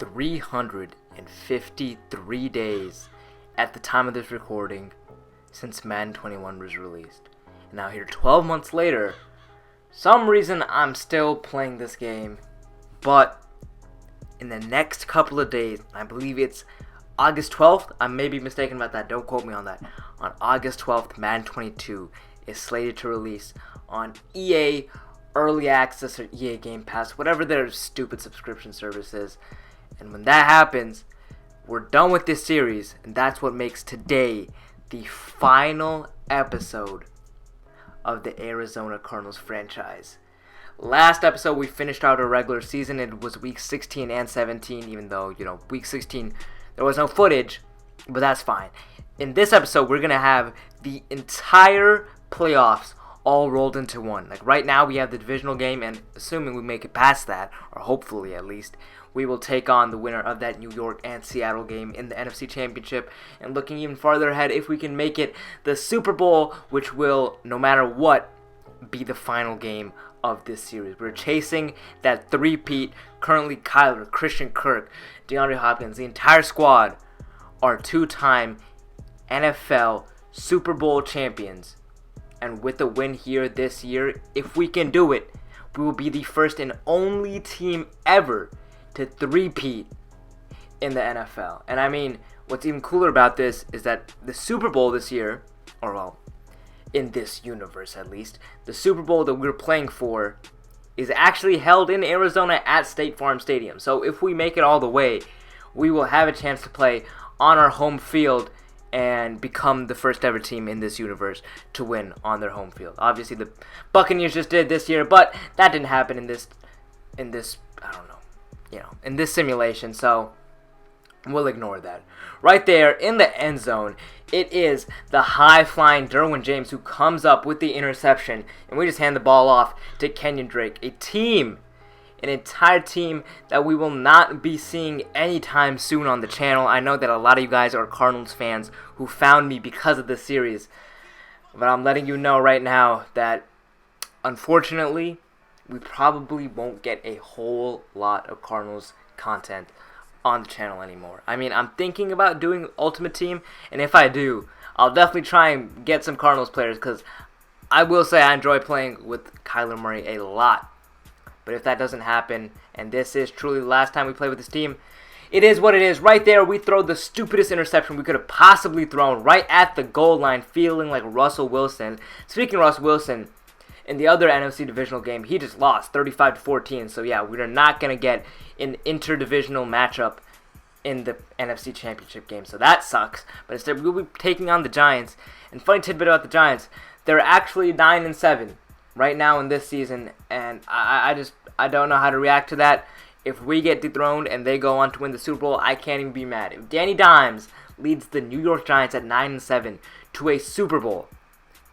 353 days at the time of this recording since Madden 21 was released. And now here 12 months later, some reason I'm still playing this game, but in the next couple of days, I believe it's August 12th, I may be mistaken about that, don't quote me on that. On August 12th, Madden 22 is slated to release on EA Early Access or EA Game Pass, whatever their stupid subscription service is. And when that happens, we're done with this series, and that's what makes today the final episode of the Arizona Cardinals franchise. Last episode, we finished out our regular season. It was week 16 and 17, even though, week 16, there was no footage, but that's fine. In this episode, we're going to have the entire playoffs all rolled into one. Like right now, we have the divisional game, and assuming we make it past that, or hopefully at least, we will take on the winner of that New York and Seattle game in the NFC Championship. And looking even farther ahead, if we can make it the Super Bowl, which will, no matter what, be the final game of this series. We're chasing that three-peat. Currently, Kyler, Christian Kirk, DeAndre Hopkins, the entire squad are two-time NFL Super Bowl champions. And with a win here this year, if we can do it, we will be the first and only team ever to three-peat in the NFL. And I mean, what's even cooler about this is that the Super Bowl this year, or well, in this universe at least, the Super Bowl that we're playing for is actually held in Arizona at State Farm Stadium. So if we make it all the way, we will have a chance to play on our home field and become the first ever team in this universe to win on their home field. Obviously, the Buccaneers just did this year, but that didn't happen in this I don't know, in this simulation, so we'll ignore that. Right there in the end zone, it is the high-flying Derwin James who comes up with the interception, and we just hand the ball off to Kenyon Drake, an entire team that we will not be seeing anytime soon on the channel. I know that a lot of you guys are Cardinals fans who found me because of this series, but I'm letting you know right now that, unfortunately, we probably won't get a whole lot of Cardinals content on the channel anymore. I mean, I'm thinking about doing Ultimate Team, and if I do, I'll definitely try and get some Cardinals players, because I will say I enjoy playing with Kyler Murray a lot. But if that doesn't happen, and this is truly the last time we play with this team, it is what it is. Right there, we throw the stupidest interception we could have possibly thrown right at the goal line, feeling like Russell Wilson. Speaking of Russell Wilson, in the other NFC divisional game, he just lost 35-14. So yeah, we are not going to get an interdivisional matchup in the NFC Championship game. So that sucks. But instead, we'll be taking on the Giants. And funny tidbit about the Giants, they're actually 9-7 right now in this season. And I don't know how to react to that. If we get dethroned and they go on to win the Super Bowl, I can't even be mad. If Danny Dimes leads the New York Giants at 9-7 to a Super Bowl,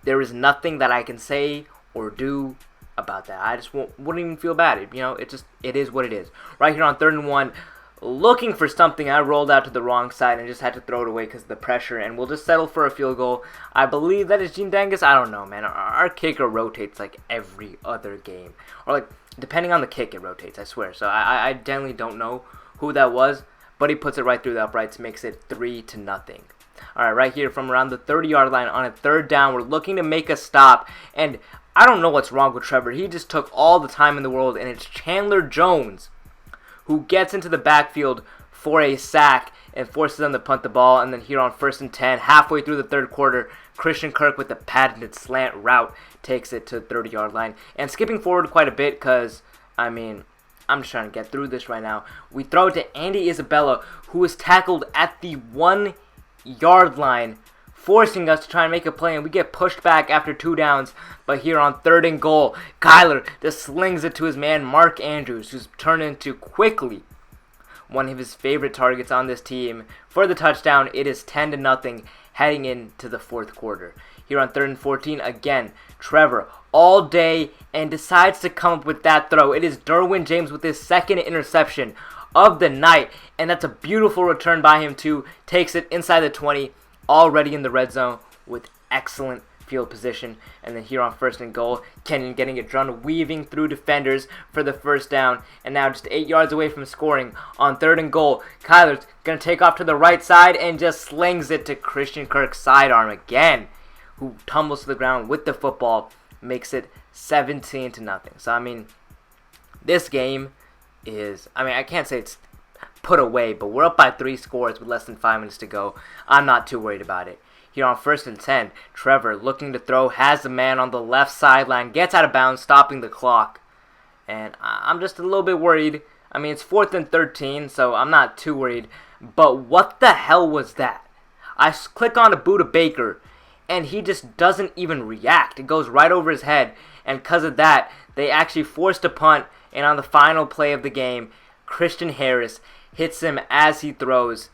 there is nothing that I can say or do about that. I just wouldn't even feel bad. It is what it is. Right here on 3rd and 1, looking for something, I rolled out to the wrong side and just had to throw it away because of the pressure, and we'll just settle for a field goal. I believe that is Gene Dangus. I don't know, man. Our kicker rotates like every other game, or like depending on the kick, it rotates. I swear. So I generally don't know who that was, but he puts it right through the uprights, makes it 3-0. All right, right here from around the 30-yard line on a 3rd down, we're looking to make a stop, and I don't know what's wrong with Trevor. He just took all the time in the world, and it's Chandler Jones who gets into the backfield for a sack and forces them to punt the ball. And then here on 1st and 10, halfway through the 3rd quarter, Christian Kirk with the patented slant route takes it to the 30-yard line. And skipping forward quite a bit because, I mean, I'm just trying to get through this right now. We throw it to Andy Isabella, who is tackled at the 1-yard line, forcing us to try and make a play, and we get pushed back after 2 downs. But here on 3rd and goal, Kyler just slings it to his man Mark Andrews, who's turned into quickly one of his favorite targets on this team for the touchdown. It is 10-0 heading into the 4th quarter. Here on 3rd and 14, again, Trevor all day and decides to come up with that throw. It is Derwin James with his 2nd interception of the night, and that's a beautiful return by him too. Takes it inside the 20, already in the red zone with excellent field position. And then here on 1st and goal, Kenyon getting it done, weaving through defenders for the first down. And now just 8 yards away from scoring on 3rd and goal. Kyler's going to take off to the right side and just slings it to Christian Kirk's sidearm again, who tumbles to the ground with the football, makes it 17-0. So, I mean, this game is, I can't say it's put away, but we're up by 3 scores with less than 5 minutes to go. I'm not too worried about it. Here on 1st and 10, Trevor looking to throw, has the man on the left sideline, gets out of bounds, stopping the clock. And I'm just a little bit worried. I mean, it's 4th and 13, so I'm not too worried. But what the hell was that? I click on to Buda Baker, and he just doesn't even react. It goes right over his head. And because of that, they actually forced a punt. And on the final play of the game, Christian Harris hits him as he throws.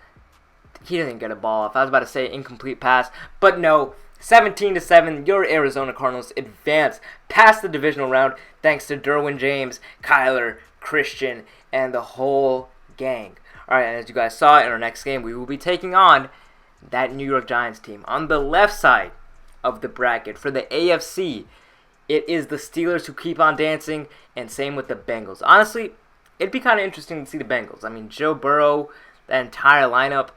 He doesn't get a ball off. I was about to say incomplete pass, but no. 17-7, your Arizona Cardinals advance past the divisional round thanks to Derwin James, Kyler, Christian, and the whole gang. Alright, and as you guys saw in our next game, we will be taking on that New York Giants team. On the left side of the bracket for the AFC, it is the Steelers who keep on dancing, and same with the Bengals. Honestly, it'd be kind of interesting to see the Bengals. I mean, Joe Burrow, that entire lineup,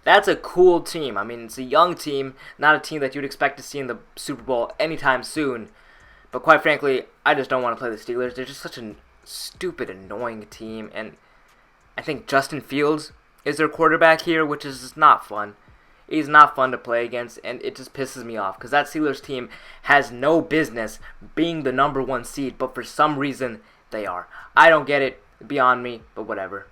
that's a cool team. I mean, it's a young team, not a team that you'd expect to see in the Super Bowl anytime soon. But quite frankly, I just don't want to play the Steelers. They're just such a stupid, annoying team. And I think Justin Fields is their quarterback here, which is just not fun. He's not fun to play against, and it just pisses me off. Because that Steelers team has no business being the number 1 seed, but for some reason, they are. I don't get it. Beyond me, but whatever.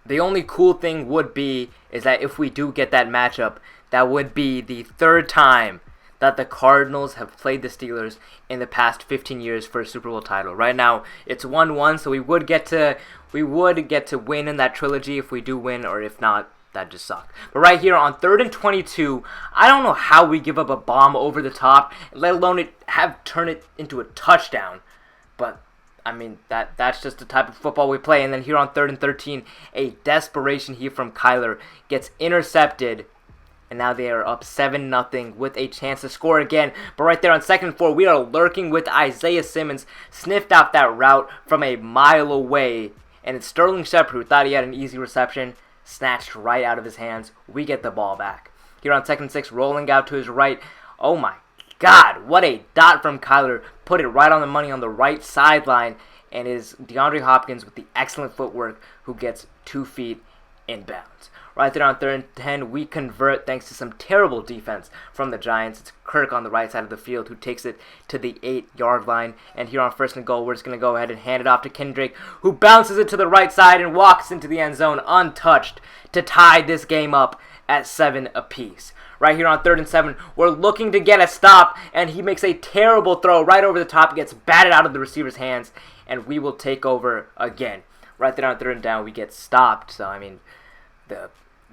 The only cool thing would be is that if we do get that matchup, that would be the 3rd time that the Cardinals have played the Steelers in the past 15 years for a Super Bowl title. Right now, it's 1-1, so we would get to win in that trilogy if we do win, or if not, that just sucked. But right here on 3rd and 22, I don't know how we give up a bomb over the top, let alone turn it into a touchdown. But I mean, that's just the type of football we play. And then here on 3rd and 13, a desperation here from Kyler gets intercepted. And now they are up 7-0 with a chance to score again. But right there on 2nd and 4, we are lurking with Isaiah Simmons. Sniffed out that route from a mile away. And it's Sterling Shepard, who thought he had an easy reception, snatched right out of his hands. We get the ball back. Here on 2nd and 6, rolling out to his right. Oh my God, what a dot from Kyler. Put it right on the money on the right sideline. And it is DeAndre Hopkins with the excellent footwork who gets 2 feet in bounds. Right there on 3rd and 10, we convert thanks to some terrible defense from the Giants. It's Kirk on the right side of the field who takes it to the 8-yard line. And here on 1st and goal, we're just going to go ahead and hand it off to Kendrick, who bounces it to the right side and walks into the end zone untouched to tie this game up at 7 apiece. Right here on 3rd and 7, we're looking to get a stop, and he makes a terrible throw right over the top, gets batted out of the receiver's hands, and we will take over again. Right there on 3rd and down, we get stopped. So, I mean, the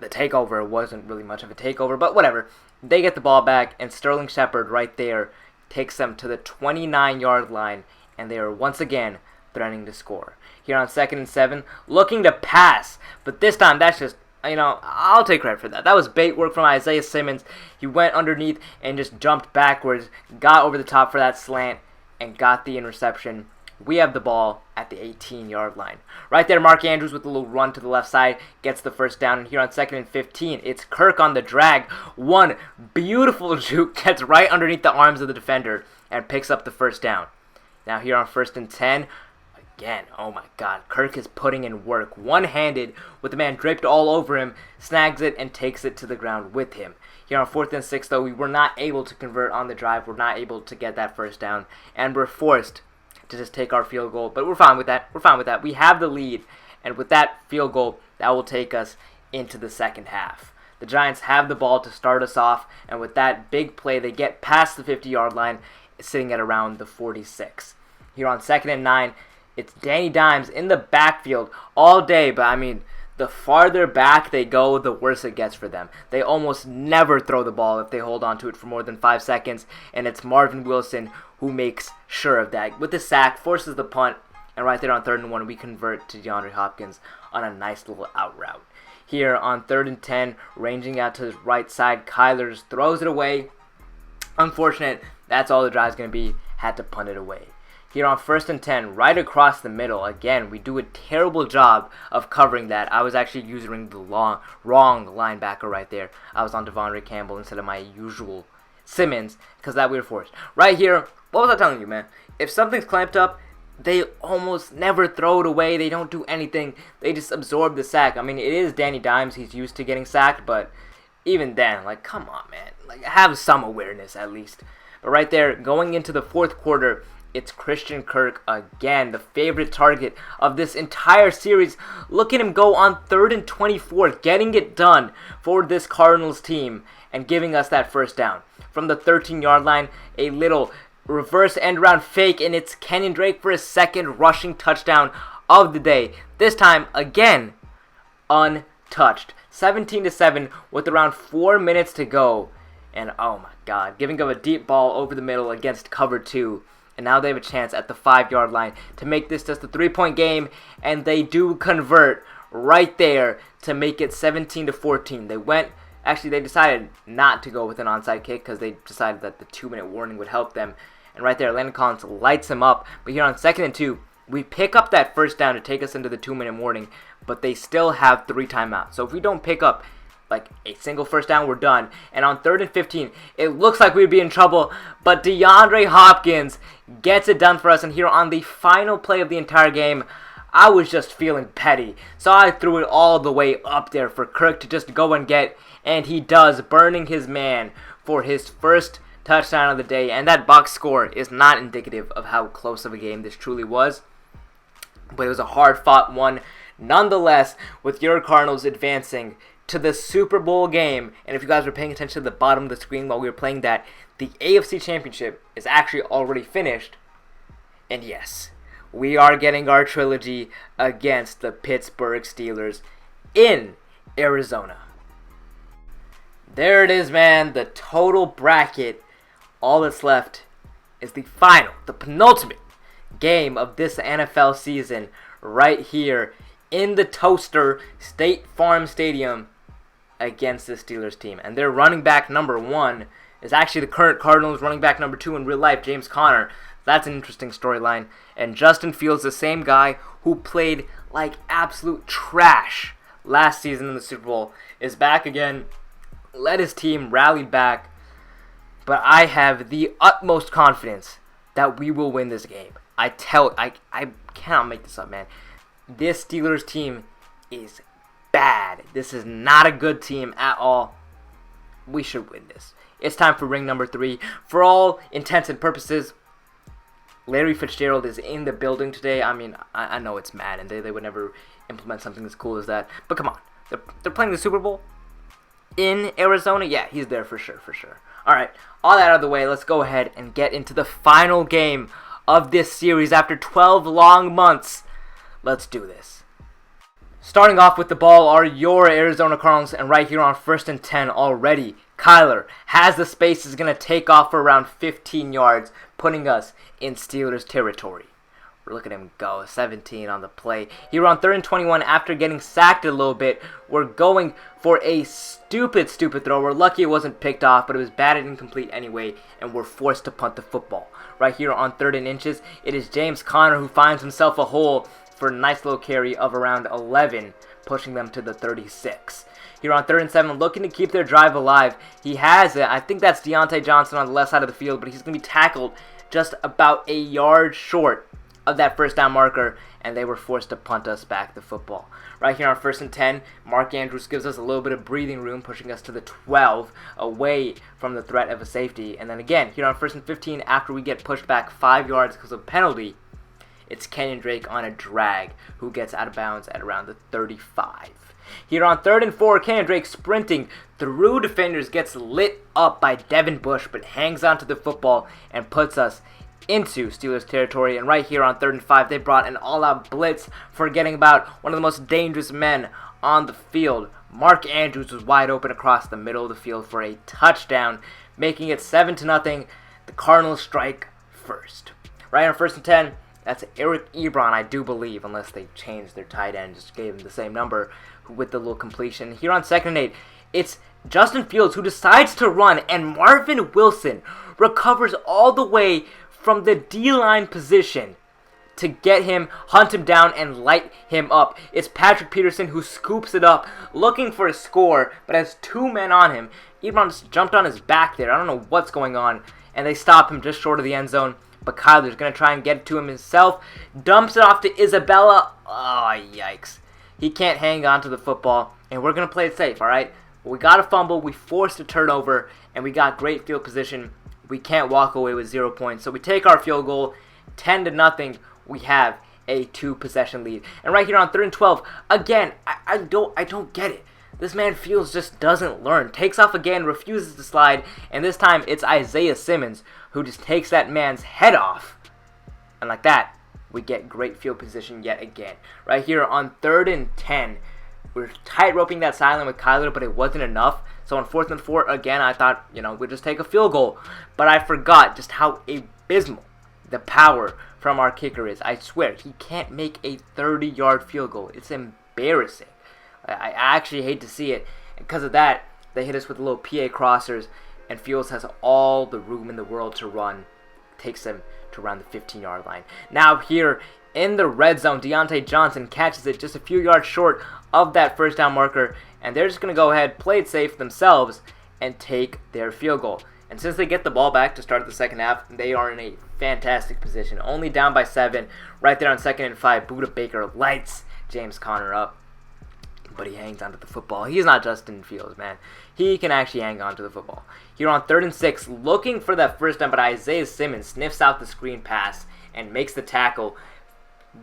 takeover wasn't really much of a takeover, but whatever. They get the ball back, and Sterling Shepard right there takes them to the 29-yard line, and they are once again threatening to score. Here on 2nd and 7, looking to pass, but this time that's just, I'll take credit for that. That was bait work from Isaiah Simmons. He went underneath and just jumped backwards, got over the top for that slant, and got the interception. We have the ball at the 18-yard line. Right there, Mark Andrews with a little run to the left side gets the first down. And here on 2nd and 15, it's Kirk on the drag. One beautiful juke gets right underneath the arms of the defender and picks up the first down. Now here on 1st and 10, again, oh my God, Kirk is putting in work. One-handed with the man draped all over him, snags it and takes it to the ground with him. Here on 4th and 6, though, we were not able to convert on the drive. We're not able to get that first down, and we're forced to just take our field goal, but we're fine with that. We have the lead, and with that field goal, that will take us into the second half. The Giants have the ball to start us off, and with that big play, they get past the 50-yard line, sitting at around the 46. Here on 2nd and 9, it's Danny Dimes in the backfield all day, but I mean, the farther back they go, the worse it gets for them. They almost never throw the ball if they hold on to it for more than 5 seconds, and it's Marvin Wilson who makes sure of that. With the sack, forces the punt, and right there on 3rd and 1, we convert to DeAndre Hopkins on a nice little out route. Here on 3rd and 10, ranging out to his right side, Kyler throws it away, Unfortunate, that's all the drive's going to be. Had to punt it away. Here on 1st and 10, right across the middle. Again, we do a terrible job of covering that. I was actually using the wrong linebacker right there. I was on Devondre Campbell instead of my usual Simmons, because that we were forced. Right here, what was I telling you, man? If something's clamped up, they almost never throw it away. They don't do anything. They just absorb the sack. I mean, it is Danny Dimes. He's used to getting sacked, but even then, like, come on, man. Like, have some awareness at least. But right there, going into the 4th quarter, it's Christian Kirk again, the favorite target of this entire series. Look at him go on 3rd and 24, getting it done for this Cardinals team and giving us that first down. From the 13-yard line, a little reverse end-around fake, and it's Kenyon Drake for his 2nd rushing touchdown of the day. This time, again, untouched. 17-7 with around 4 minutes to go. And oh my God, giving up a deep ball over the middle against cover 2. And now they have a chance at the 5-yard line to make this just a 3-point game. And they do convert right there to make it 17-14. They decided not to go with an onside kick because they decided that the 2-minute warning would help them. And right there, Landon Collins lights him up. But here on 2nd and 2, we pick up that first down to take us into the 2-minute warning. But they still have 3 timeouts. So if we don't pick up like a single first down, we're done. And on 3rd and 15, it looks like we'd be in trouble, but DeAndre Hopkins gets it done for us. And here on the final play of the entire game, I was just feeling petty, so I threw it all the way up there for Kirk to just go and get, and he does, burning his man for his first touchdown of the day. And that box score is not indicative of how close of a game this truly was, but it was a hard-fought one nonetheless, with your Cardinals advancing to the Super Bowl game. And if you guys were paying attention to the bottom of the screen while we were playing that, the AFC Championship is actually already finished. And yes, we are getting our trilogy against the Pittsburgh Steelers in Arizona. There it is, man. The total bracket. All that's left is the penultimate game of this NFL season right here in the Toaster State Farm Stadium against the Steelers team. And their running back number 1 is actually the current Cardinals running back number 2 in real life, James Conner. That's an interesting storyline. And Justin Fields, the same guy who played like absolute trash last season in the Super Bowl, is back again, led his team, rallied back. But I have the utmost confidence that we will win this game. I cannot make this up, man. This Steelers team is bad. This is not a good team at all. We should win this. It's time for ring number 3. For all intents and purposes, Larry Fitzgerald is in the building today. I mean, I know it's Madden. They would never implement something as cool as that. But come on. They're playing the Super Bowl in Arizona? Yeah, he's there for sure. All right, all that out of the way, let's go ahead and get into the final game of this series after 12 long months. Let's do this. Starting off with the ball are your Arizona Cardinals, and right here on 1st and 10 already, Kyler has the space, is going to take off for around 15 yards, putting us in Steelers territory. Look at him go, 17 on the play. Here on 3rd and 21, after getting sacked a little bit, we're going for a stupid throw. We're lucky it wasn't picked off, but it was batted incomplete anyway, and we're forced to punt the football. Right here on 3rd and inches, it is James Conner who finds himself a hole for a nice little carry of around 11, pushing them to the 36. Here on 3rd and 7, looking to keep their drive alive. He has it. I think that's Deontay Johnson on the left side of the field, but he's going to be tackled just about a yard short of that first down marker, and they were forced to punt us back the football. Right here on 1st and 10, Mark Andrews gives us a little bit of breathing room, pushing us to the 12, away from the threat of a safety. And then again, here on 1st and 15, after we get pushed back 5 yards because of a penalty, it's Kenyon Drake on a drag who gets out of bounds at around the 35. Here on 3rd and 4, Kenyon Drake sprinting through defenders, gets lit up by Devin Bush, but hangs onto the football and puts us into Steelers territory. And right here on 3rd and 5, they brought an all-out blitz, forgetting about one of the most dangerous men on the field. Mark Andrews was wide open across the middle of the field for a touchdown, making it 7-0. The Cardinals strike first. Right on 1st and 10, That's Eric Ebron, I do believe, unless they changed their tight end, just gave him the same number with the little completion. Here on 2nd and 8, it's Justin Fields who decides to run, and Marvin Wilson recovers all the way from the D-line position to get him, hunt him down, and light him up. It's Patrick Peterson who scoops it up, looking for a score, but has 2 men on him. Ebron just jumped on his back there. I don't know what's going on, and they stop him just short of the end zone. But Kyler's going to try and get it to him himself. Dumps it off to Isabella. Oh, yikes. He can't hang on to the football, and we're going to play it safe, all right? We got a fumble, we forced a turnover, and we got great field position. We can't walk away with 0 points. So we take our field goal, 10-0. We have a 2-possession lead. And right here on 3rd and 12, again, I don't get it. This man Fields just doesn't learn. Takes off again, refuses to slide, and this time it's Isaiah Simmons who just takes that man's head off. And like that, we get great field position yet again. Right here on 3rd and 10, we're tight roping that sideline with Kyler, but it wasn't enough. So on 4th and 4, again, I thought, we'd just take a field goal. But I forgot just how abysmal the power from our kicker is. I swear, he can't make a 30-yard field goal. It's embarrassing. I actually hate to see it. And because of that, they hit us with little PA crossers, and Fields has all the room in the world to run. Takes them to around the 15-yard line. Now here in the red zone, Deontay Johnson catches it just a few yards short of that first down marker, and they're just going to go ahead, play it safe themselves, and take their field goal. And since they get the ball back to start the second half, they are in a fantastic position. Only down by 7. Right there on 2nd and 5, Buda Baker lights James Conner up. But he hangs onto the football. He's not Justin Fields, man. He can actually hang on to the football. Here on 3rd and 6, looking for that first down, but Isaiah Simmons sniffs out the screen pass and makes the tackle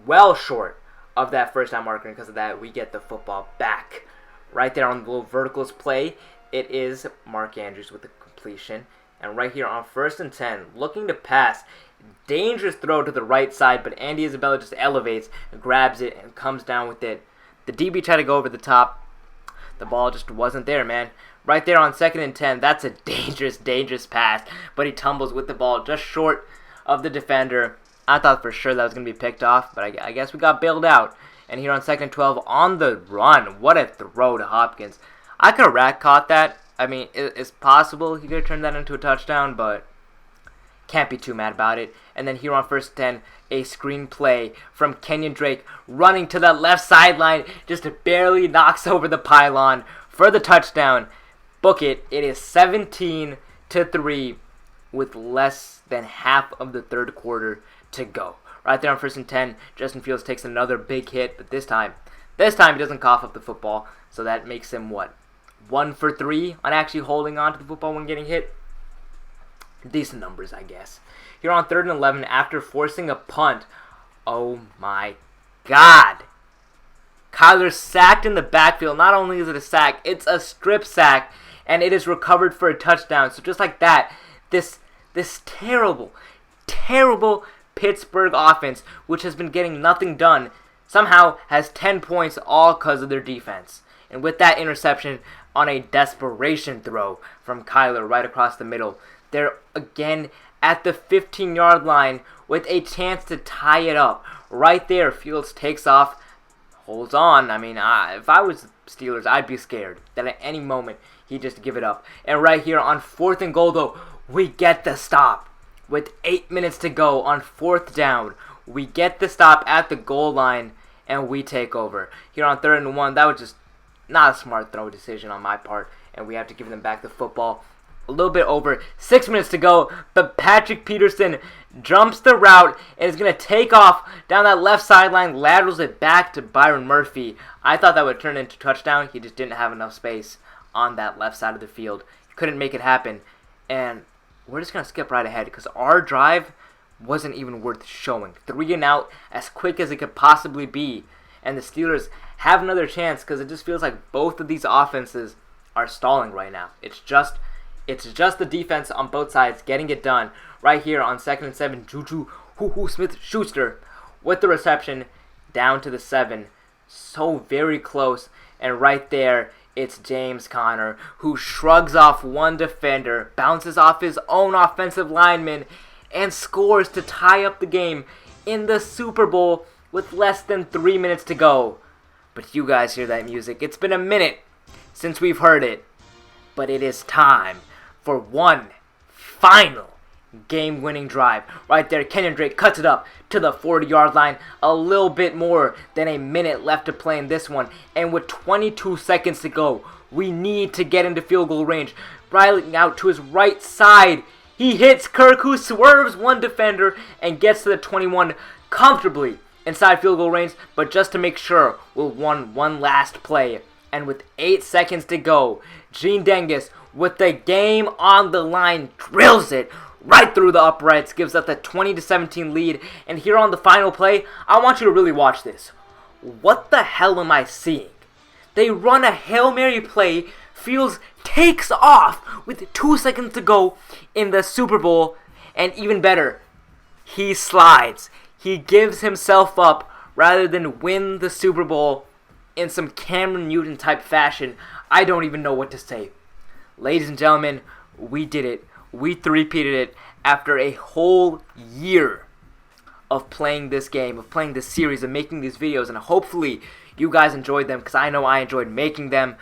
well short of that first down marker. And because of that, we get the football back. Right there on the little verticals play, it is Mark Andrews with the completion. And right here on 1st and 10, looking to pass. Dangerous throw to the right side, but Andy Isabella just elevates, grabs it, and comes down with it. The DB tried to go over the top. The ball just wasn't there, man. Right there on 2nd and 10, that's a dangerous pass. But he tumbles with the ball just short of the defender. I thought for sure that was going to be picked off, but I guess we got bailed out. And here on 2nd and 12, on the run. What a throw to Hopkins. I could have rat caught that. I mean, it's possible he could have turned that into a touchdown, but can't be too mad about it. And then here on 1st and 10, a screen play from Kenyon Drake running to the left sideline, just barely knocks over the pylon for the touchdown. Book it. It is 17-3 with less than half of the third quarter to go. Right there on 1st and 10, Justin Fields takes another big hit, but this time he doesn't cough up the football, so that makes him 1 for 3 on actually holding on to the football when getting hit. Decent numbers, I guess. Here on 3rd and 11, after forcing a punt, oh my God. Kyler sacked in the backfield. Not only is it a sack, it's a strip sack, and it is recovered for a touchdown. So just like that, this terrible Pittsburgh offense, which has been getting nothing done, somehow has 10 points all because of their defense. And with that interception on a desperation throw from Kyler right across the middle, they're again at the 15-yard line with a chance to tie it up. Right there, Fields takes off, holds on. I mean, if I was the Steelers, I'd be scared that at any moment he'd just give it up. And right here on 4th and goal, though, we get the stop. With 8 minutes to go on 4th down, we get the stop at the goal line, and we take over. Here on 3rd and 1, that was just not a smart throw decision on my part, and we have to give them back the football. A little bit over 6 minutes to go, but Patrick Peterson jumps the route and is going to take off down that left sideline, laterals it back to Byron Murphy. I thought that would turn into a touchdown. He just didn't have enough space on that left side of the field. He couldn't make it happen, and we're just going to skip right ahead because our drive wasn't even worth showing. 3 and out as quick as it could possibly be, and the Steelers have another chance because it just feels like both of these offenses are stalling right now. It's just the defense on both sides getting it done. Right here on 2nd and 7, Juju Smith-Schuster with the reception down to the 7. So very close. And right there, it's James Conner who shrugs off one defender, bounces off his own offensive lineman, and scores to tie up the game in the Super Bowl with less than 3 minutes to go. But you guys hear that music. It's been a minute since we've heard it. But it is time for one final game-winning drive. Right there, Kenyon Drake cuts it up to the 40-yard line. A little bit more than a minute left to play in this one. And with 22 seconds to go, we need to get into field goal range. Riley out to his right side. He hits Kirk, who swerves one defender and gets to the 21 comfortably inside field goal range. But just to make sure, we'll run one last play. And with 8 seconds to go, Gene Dengus, with the game on the line, drills it right through the uprights, gives us the 20-17 lead. And here on the final play, I want you to really watch this. What the hell am I seeing? They run a Hail Mary play. Fields takes off with 2 seconds to go in the Super Bowl. And even better, he slides. He gives himself up rather than win the Super Bowl in some Cameron Newton type fashion. I don't even know what to say. Ladies and gentlemen, we did it. We three-peated it after a whole year of playing this game, of playing this series, of making these videos, and hopefully you guys enjoyed them, because I know I enjoyed making them.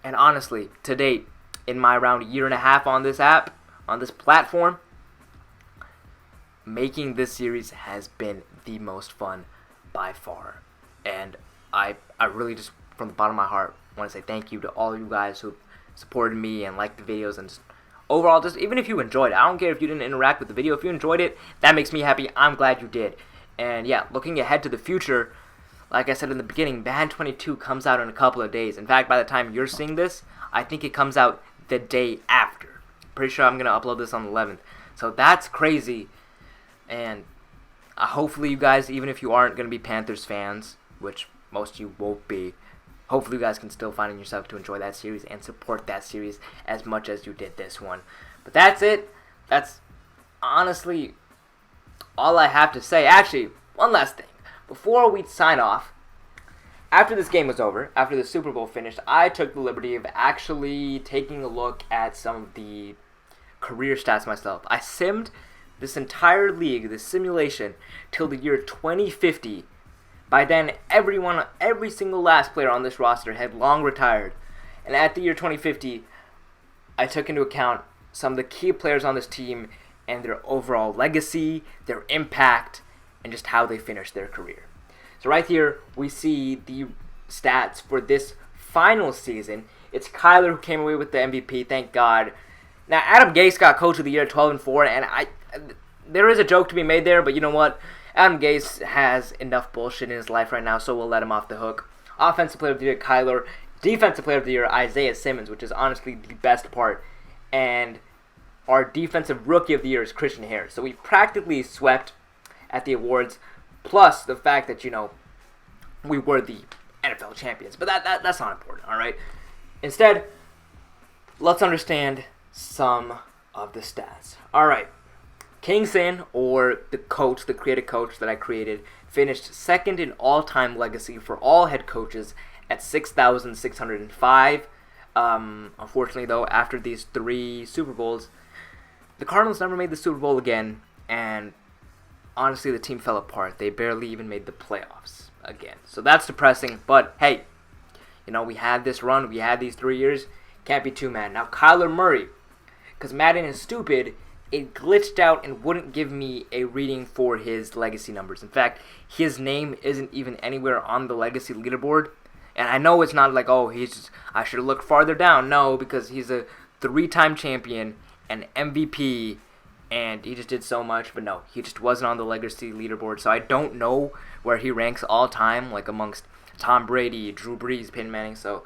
And honestly, to date, in my around year and a half on this app, on this platform, making this series has been the most fun by far. And I really just, from the bottom of my heart, want to say thank you to all you guys who supported me and liked the videos, and just overall, just even if you enjoyed it, I don't care if you didn't interact with the video. If you enjoyed it, that makes me happy. I'm glad you did. And yeah, looking ahead to the future, like I said in the beginning, Madden 22 comes out in a couple of days. In fact, by the time you're seeing this, I think it comes out the day after. Pretty sure I'm going to upload this on the 11th. So that's crazy. And hopefully you guys, even if you aren't going to be Panthers fans, which most of you won't be, hopefully you guys can still find yourself to enjoy that series and support that series as much as you did this one. But that's it. That's honestly all I have to say. Actually, one last thing. Before we sign off, after this game was over, after the Super Bowl finished, I took the liberty of actually taking a look at some of the career stats myself. I simmed this entire league, this simulation, till the year 2050. By then, every single last player on this roster had long retired. And at the year 2050, I took into account some of the key players on this team and their overall legacy, their impact, and just how they finished their career. So right here, we see the stats for this final season. It's Kyler who came away with the MVP, thank God. Now, Adam Gase got Coach of the Year 12-4, and there is a joke to be made there, but you know what? Adam Gase has enough bullshit in his life right now, so we'll let him off the hook. Offensive Player of the Year, Kyler. Defensive Player of the Year, Isaiah Simmons, which is honestly the best part. And our Defensive Rookie of the Year is Christian Harris. So we practically swept at the awards, plus the fact that, you know, we were the NFL champions. But that's not important, all right? Instead, let's understand some of the stats. All right. Kingston, or the coach, the creative coach that I created, finished second in all-time legacy for all head coaches at 6,605. Unfortunately, though, after these 3 Super Bowls, the Cardinals never made the Super Bowl again, and honestly, the team fell apart. They barely even made the playoffs again. So that's depressing, but hey, you know, we had this run, we had these 3 years, can't be too mad. Now, Kyler Murray, because Madden is stupid, it glitched out and wouldn't give me a reading for his legacy numbers. In fact, his name isn't even anywhere on the legacy leaderboard. And I know it's not like, oh, I should have looked farther down. No, because he's a 3-time champion, an MVP, and he just did so much. But no, he just wasn't on the legacy leaderboard. So I don't know where he ranks all time, like amongst Tom Brady, Drew Brees, Peyton Manning. So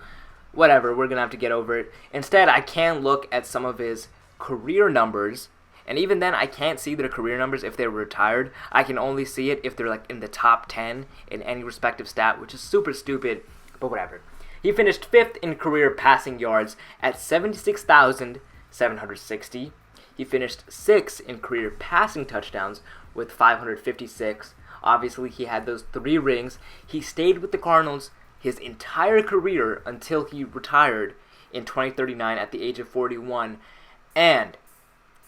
whatever, we're going to have to get over it. Instead, I can look at some of his career numbers. And even then, I can't see their career numbers if they were retired. I can only see it if they're like in the top 10 in any respective stat, which is super stupid, but whatever. He finished 5th in career passing yards at 76,760. He finished 6th in career passing touchdowns with 556. Obviously, he had those 3 rings. He stayed with the Cardinals his entire career until he retired in 2039 at the age of 41. And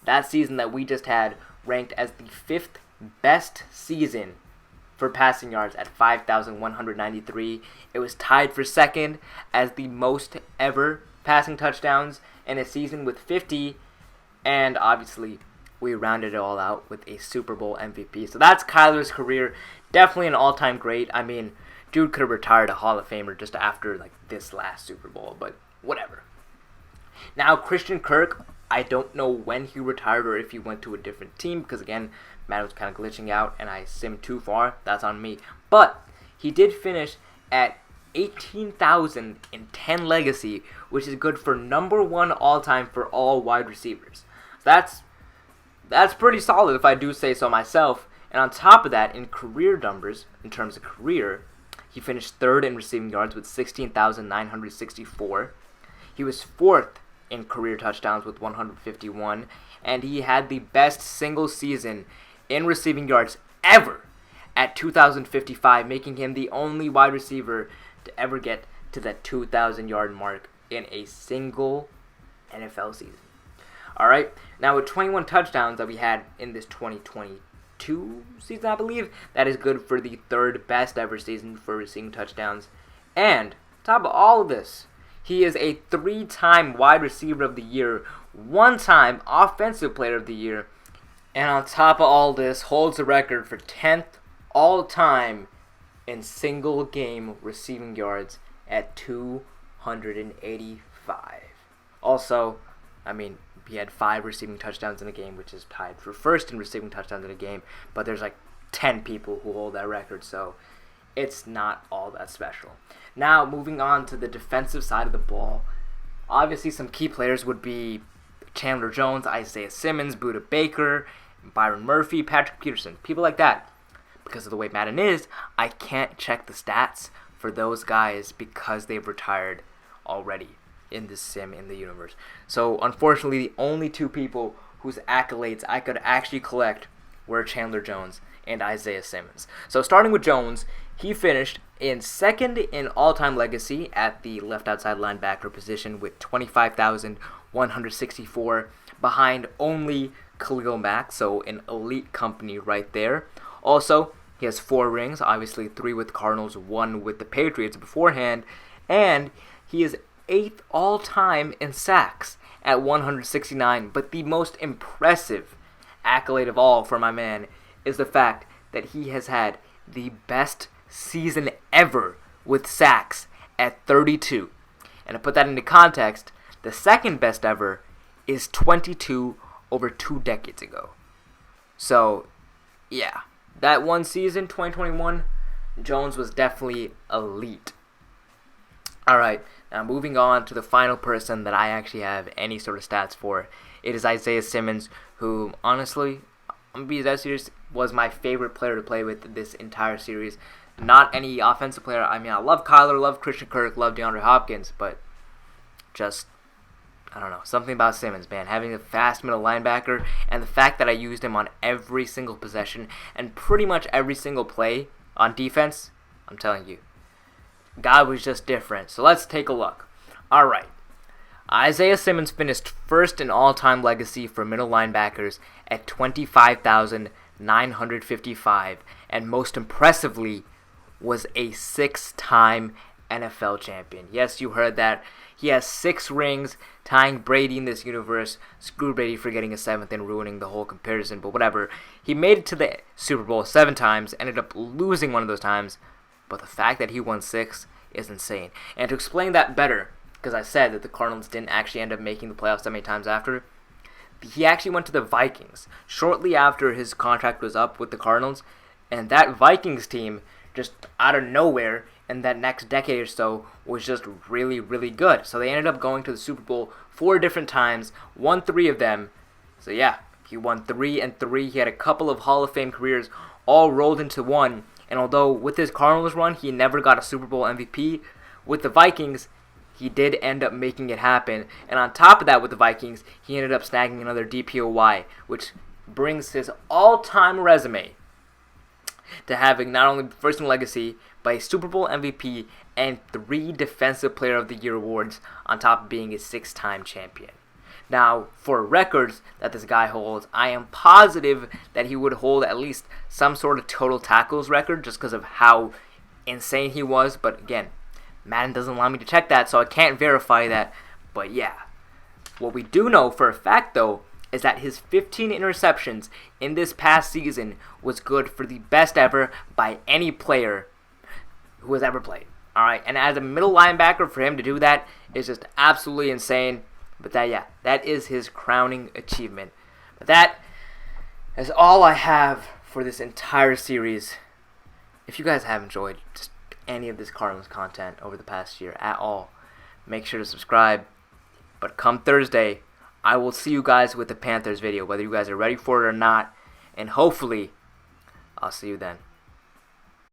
that season that we just had ranked as the 5th best season for passing yards at 5,193. It was tied for second as the most ever passing touchdowns in a season with 50, and obviously we rounded it all out with a Super Bowl MVP. So that's Kyler's career. Definitely an all-time great. I mean, dude could have retired a Hall of Famer just after this last Super Bowl, but whatever. Now, Christian Kirk, I don't know when he retired or if he went to a different team because, again, Madden was kind of glitching out and I simmed too far. That's on me. But he did finish at 18,010 legacy, which is good for number one all-time for all wide receivers. So that's pretty solid if I do say so myself. And on top of that, in career numbers, in terms of career, he finished third in receiving yards with 16,964. He was fourth in career touchdowns with 151. And he had the best single season in receiving yards ever at 2,055, making him the only wide receiver to ever get to that 2,000-yard mark in a single NFL season. All right, now with 21 touchdowns that we had in this 2022 season, I believe, that is good for the third best ever season for receiving touchdowns. And on top of all of this, he is a 3-time wide receiver of the year, 1-time offensive player of the year, and on top of all this, holds the record for 10th all-time in single game receiving yards at 285. Also, I mean, he had 5 receiving touchdowns in a game, which is tied for first in receiving touchdowns in a game, but there's 10 people who hold that record, so it's not all that special. Now, moving on to the defensive side of the ball, obviously some key players would be Chandler Jones, Isaiah Simmons, Budda Baker, Byron Murphy, Patrick Peterson, people like that. Because of the way Madden is, I can't check the stats for those guys because they've retired already in this sim in the universe. So, unfortunately, the only 2 people whose accolades I could actually collect were Chandler Jones and Isaiah Simmons. So, starting with Jones, he finished in second in all-time legacy at the left outside linebacker position with 25,164, behind only Khalil Mack, so an elite company right there. Also, he has 4 rings, obviously 3 with Cardinals, 1 with the Patriots beforehand, and he is 8th all-time in sacks at 169. But the most impressive accolade of all for my man is the fact that he has had the best season ever with sacks at 32. And to put that into context, the second best ever is 22 over 2 decades ago. So, yeah. That one season, 2021, Jones was definitely elite. Alright, now moving on to the final person that I actually have any sort of stats for. It is Isaiah Simmons, who, honestly, I'm going to be that serious, was my favorite player to play with this entire series. Not any offensive player. I mean, I love Kyler, love Christian Kirk, love DeAndre Hopkins, but just, I don't know, something about Simmons, man. Having a fast middle linebacker and the fact that I used him on every single possession and pretty much every single play on defense, I'm telling you, God was just different. So let's take a look. All right. Isaiah Simmons finished first in all-time legacy for middle linebackers at 25,955, and most impressively was a 6-time NFL champion. Yes, you heard that. He has 6 rings, tying Brady in this universe. Screw Brady for getting a 7th and ruining the whole comparison, but whatever. He made it to the Super Bowl 7 times, ended up losing one of those times, but the fact that he won 6 is insane. And to explain that better, because I said that the Cardinals didn't actually end up making the playoffs that many times after, he actually went to the Vikings shortly after his contract was up with the Cardinals, and that Vikings team, just out of nowhere, in that next decade or so, was just really, really good. So they ended up going to the Super Bowl 4 different times, won 3 of them. So yeah, he won 3 and 3. He had a couple of Hall of Fame careers all rolled into one. And although with his Cardinals run, he never got a Super Bowl MVP, with the Vikings, he did end up making it happen. And on top of that, with the Vikings, he ended up snagging another DPOY, which brings his all-time resume to having not only first in legacy, but a Super Bowl MVP and 3 Defensive Player of the Year awards, on top of being a 6-time champion. Now, for records that this guy holds, I am positive that he would hold at least some sort of total tackles record just because of how insane he was. But again, Madden doesn't allow me to check that, so I can't verify that. But yeah, what we do know for a fact, though, is that his 15 interceptions in this past season was good for the best ever by any player who has ever played. Alright, and as a middle linebacker, for him to do that is just absolutely insane. But that is his crowning achievement. But that is all I have for this entire series. If you guys have enjoyed just any of this Cardinals content over the past year at all, make sure to subscribe. But come Thursday, I will see you guys with the Panthers video, whether you guys are ready for it or not. And hopefully, I'll see you then.